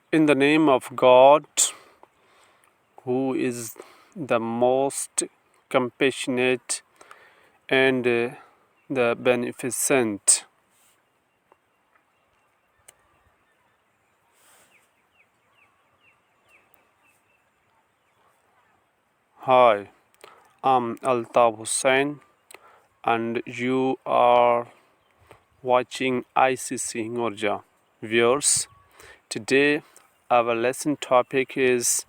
In the name of God, who is the most compassionate and the beneficent. Hi, I'm Altaf Hussain, and you are watching ICC Ngorja. Viewers, today our lesson topic is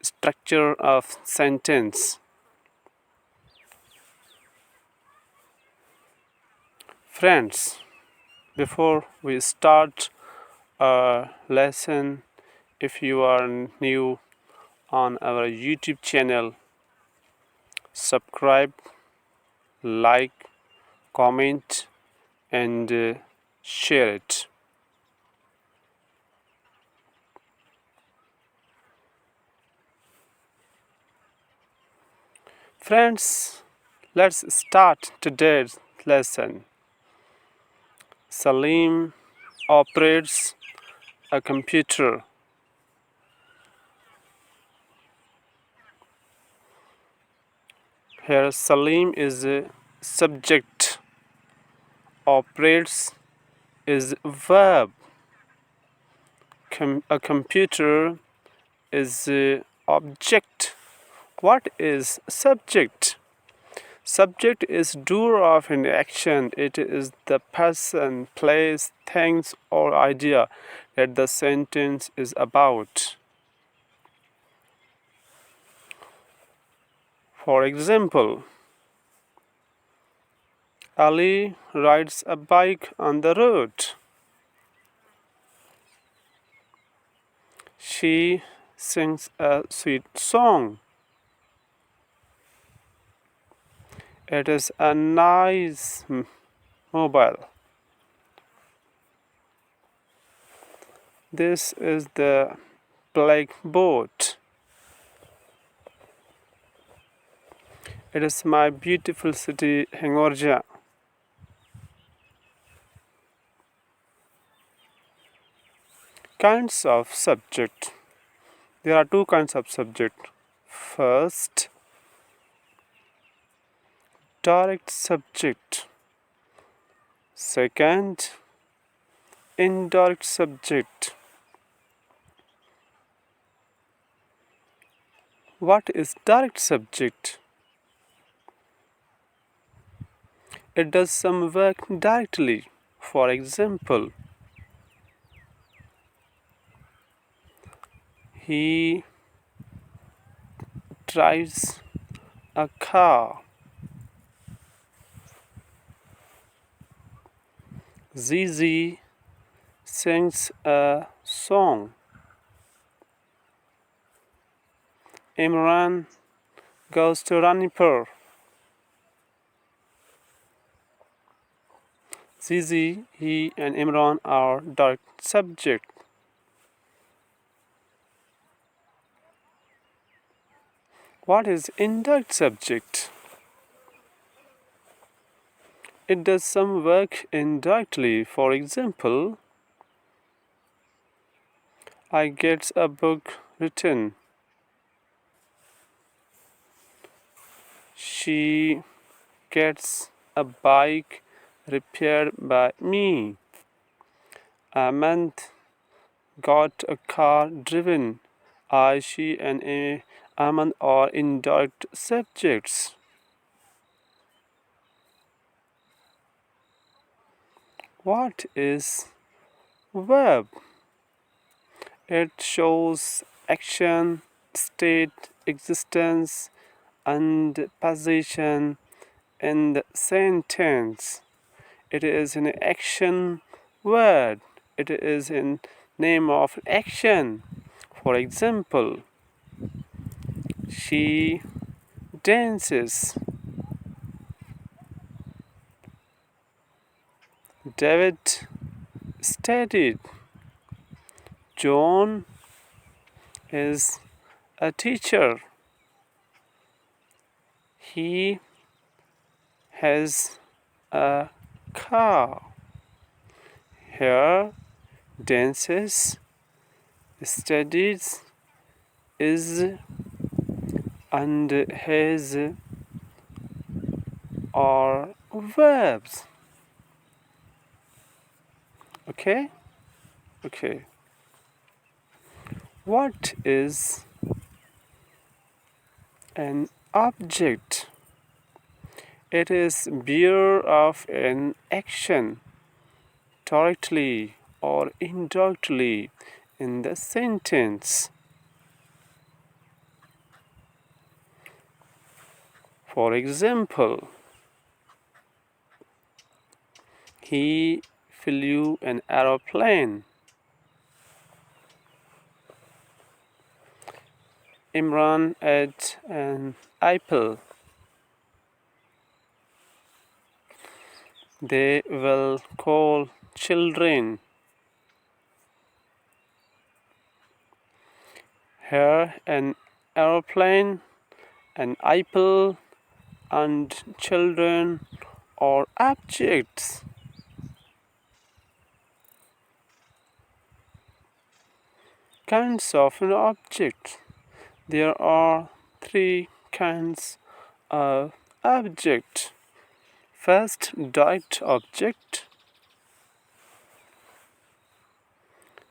structure of sentence. Friends, before we start our lesson, if you are new on our YouTube channel, subscribe, like, comment, and share it. Friends, let's start today's lesson. Salim operates a computer. Here Salim is a subject, operates is verb, a computer is a object. What is subject? Subject is doer of an action. It is the person, place, things, or idea that the sentence is about. For example, Ali rides a bike on the road. She sings a sweet song. It is a nice mobile. This is the blackboard. It is my beautiful city, Hengorja. Kinds of subject. There are two kinds of subject. First, direct subject. Second, indirect subject. What is direct subject? It does some work directly. For example, he drives a car. Zizi sings a song. Imran goes to Ranipur. Zizi, he, and Imran are direct subject. What is indirect subject? It does some work indirectly. For example, I get a book written. She gets a bike repaired by me. Ahmed got a car driven. I, she, and Ahmed are indirect subjects. What is verb? It shows action, state, existence, and position in the sentence. It is an action word. It is in name of action. For example, she dances. David studied. John is a teacher. He has a car. Here, dances studies, is, and has are verbs. Okay? Okay. What is an object? It is bearer of an action, directly or indirectly in the sentence. For example, he flew an aeroplane. Imran ate an apple. They will call children. Here an aeroplane, an apple, and children are objects. Kinds of an object. There are three kinds of object. First, direct object.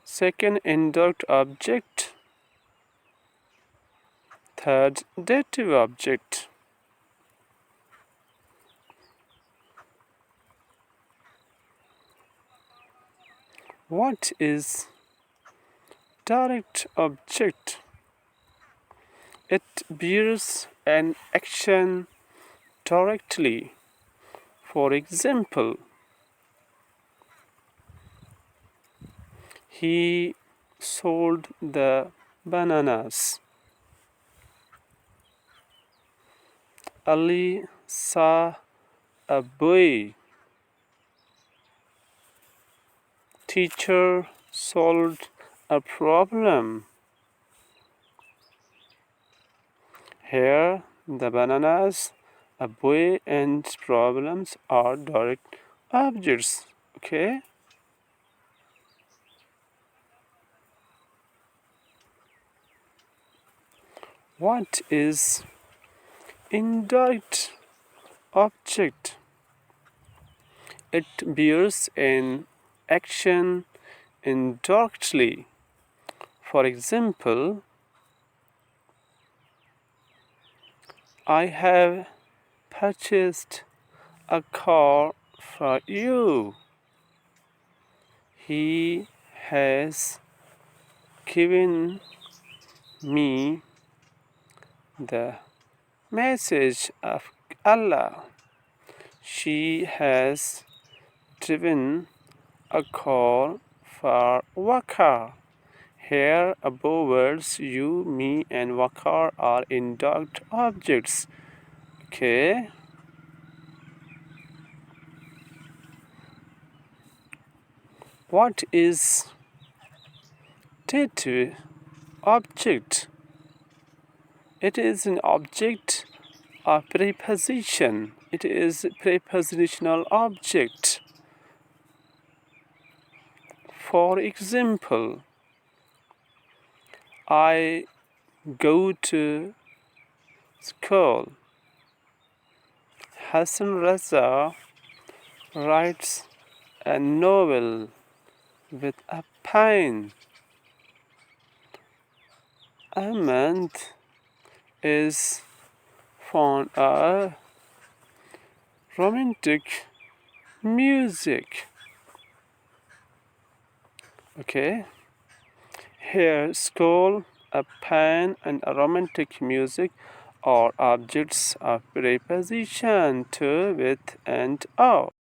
Second, indirect object. Third, dative object. What is direct object? It bears an action directly. For example, he sold the bananas. Ali saw a boy. Teacher solved a problem. Here, the bananas, a boy, and problems are direct objects. Okay? What is indirect object? It bears an action indirectly. For example, I have purchased a car for you. He has given me the message of Allah. She has driven a car for Waqar. Here, above words you, me, and Waqar are indirect objects. Okay. What is dative object? It is an object of preposition. It is a prepositional object. For example, I go to school. Hassan Raza writes a novel with a pen. Ahmed is fond of romantic music. Okay. Here, school, a pen, and a romantic music are objects of preposition to, with, and of.